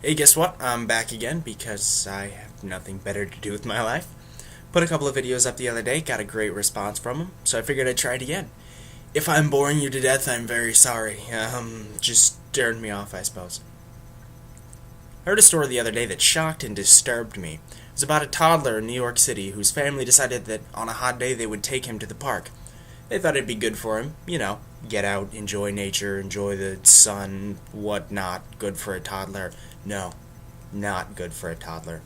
Hey, guess what? I'm back again because I have nothing better to do with my life. Put a couple of videos up the other day, got a great response from them, so I figured I'd try it again. If I'm boring you to death, I'm very sorry. Just turned me off, I suppose. I heard a story the other day that shocked and disturbed me. It was about a toddler in New York City whose family decided that on a hot day they would take him to the park. They thought it'd be good for him, get out, enjoy nature, enjoy the sun, whatnot. Good for a toddler. No, not good for a toddler.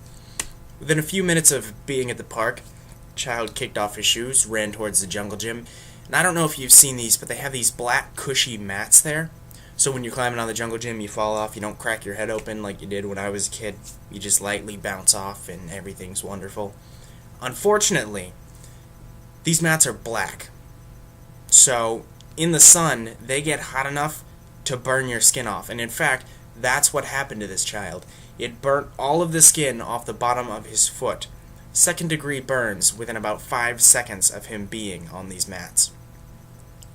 Within a few minutes of being at the park, the child kicked off his shoes, ran towards the jungle gym, and I don't know if you've seen these, but they have these black cushy mats there. So when you're climbing on the jungle gym, you fall off, you don't crack your head open like you did when I was a kid. You just lightly bounce off and everything's wonderful. Unfortunately, these mats are black. So in the sun, they get hot enough to burn your skin off. And in fact, that's what happened to this child. It burnt all of the skin off the bottom of his foot. Second-degree burns within about 5 seconds of him being on these mats.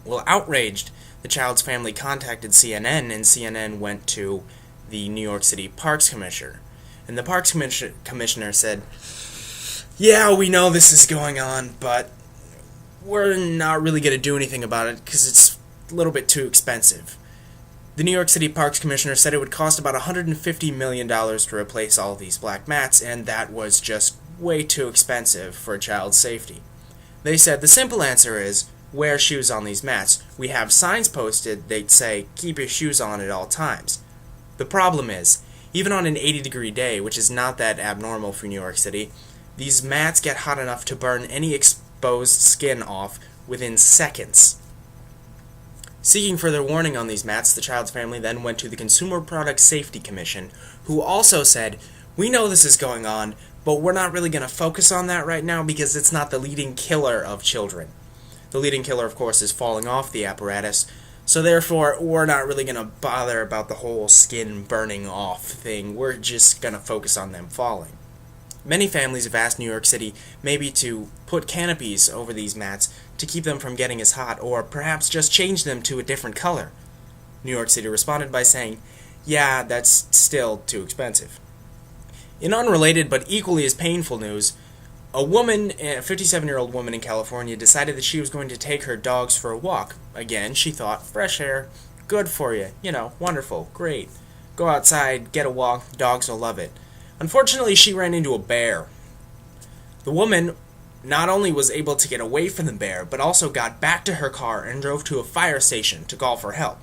Well, outraged, the child's family contacted CNN, and CNN went to the New York City Parks Commissioner. And the Parks Commissioner said, "Yeah, we know this is going on, but we're not really going to do anything about it because it's a little bit too expensive." The New York City Parks Commissioner said it would cost about $150 million to replace all these black mats, and that was just way too expensive for a child's safety. They said the simple answer is, wear shoes on these mats. We have signs posted that say, keep your shoes on at all times. The problem is, even on an 80-degree day, which is not that abnormal for New York City, these mats get hot enough to burn any exposed skin off within seconds. Seeking further warning on these mats, the child's family then went to the Consumer Product Safety Commission, who also said, "We know this is going on, but we're not really going to focus on that right now because it's not the leading killer of children." The leading killer, of course, is falling off the apparatus, so therefore we're not really going to bother about the whole skin burning off thing. We're just going to focus on them falling. Many families have asked New York City maybe to put canopies over these mats to keep them from getting as hot, or perhaps just change them to a different color. New York City responded by saying, "Yeah, that's still too expensive." In unrelated but equally as painful news, a 57-year-old woman in California decided that she was going to take her dogs for a walk. Again, she thought, fresh air, good for you, wonderful, great. Go outside, get a walk, dogs will love it. Unfortunately, she ran into a bear. The woman not only was able to get away from the bear, but also got back to her car and drove to a fire station to call for help.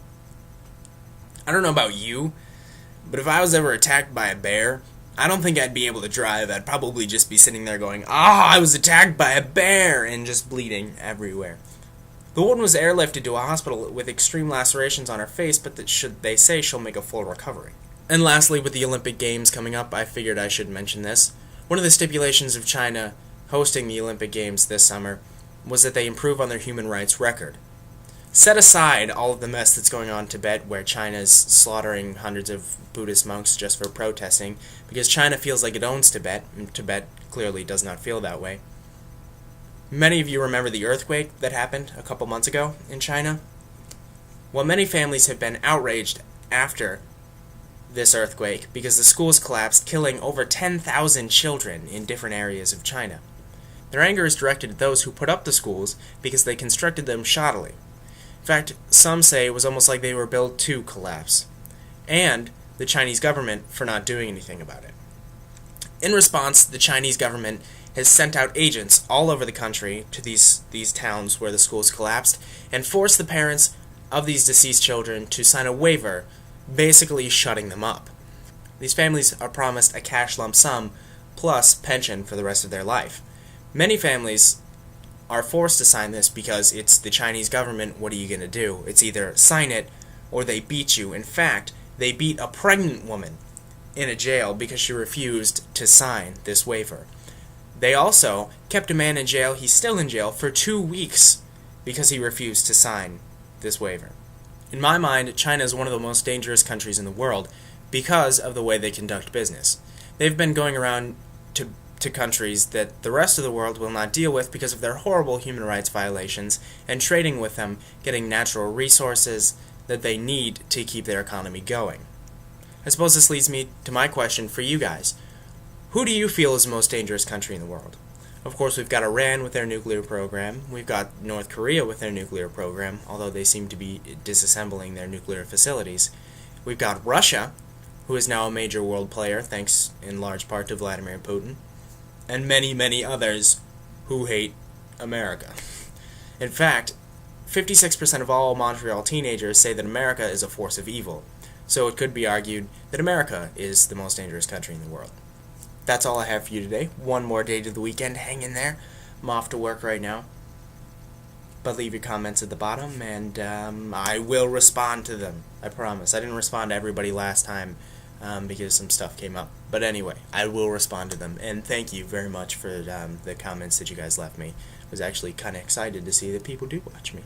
I don't know about you, but if I was ever attacked by a bear, I don't think I'd be able to drive. I'd probably just be sitting there going, I was attacked by a bear, and just bleeding everywhere. The woman was airlifted to a hospital with extreme lacerations on her face, but they say she'll make a full recovery. And lastly, with the Olympic Games coming up, I figured I should mention this. One of the stipulations of China hosting the Olympic Games this summer was that they improve on their human rights record. Set aside all of the mess that's going on in Tibet, where China's slaughtering hundreds of Buddhist monks just for protesting, because China feels like it owns Tibet, and Tibet clearly does not feel that way. Many of you remember the earthquake that happened a couple months ago in China. Well, many families have been outraged after this earthquake because the schools collapsed, killing over 10,000 children in different areas of China. Their anger is directed at those who put up the schools because they constructed them shoddily. In fact, some say it was almost like they were built to collapse, and the Chinese government for not doing anything about it. In response, the Chinese government has sent out agents all over the country to these towns where the schools collapsed and forced the parents of these deceased children to sign a waiver basically shutting them up. These families are promised a cash lump sum plus pension for the rest of their life. Many families are forced to sign this because it's the Chinese government. What are you going to do? It's either sign it or they beat you. In fact, they beat a pregnant woman in a jail because she refused to sign this waiver. They also kept a man in jail, he's still in jail, for 2 weeks because he refused to sign this waiver. In my mind, China is one of the most dangerous countries in the world because of the way they conduct business. They've been going around to countries that the rest of the world will not deal with because of their horrible human rights violations, and trading with them, getting natural resources that they need to keep their economy going. I suppose this leads me to my question for you guys. Who do you feel is the most dangerous country in the world? Of course, we've got Iran with their nuclear program. We've got North Korea with their nuclear program, although they seem to be disassembling their nuclear facilities. We've got Russia, who is now a major world player, thanks in large part to Vladimir Putin, and many, many others who hate America. In fact, 56% of all Montreal teenagers say that America is a force of evil, so it could be argued that America is the most dangerous country in the world. That's all I have for you today. One more day to the weekend. Hang in there. I'm off to work right now. But leave your comments at the bottom, and I will respond to them. I promise. I didn't respond to everybody last time because some stuff came up. But anyway, I will respond to them. And thank you very much for the comments that you guys left me. I was actually kind of excited to see that people do watch me.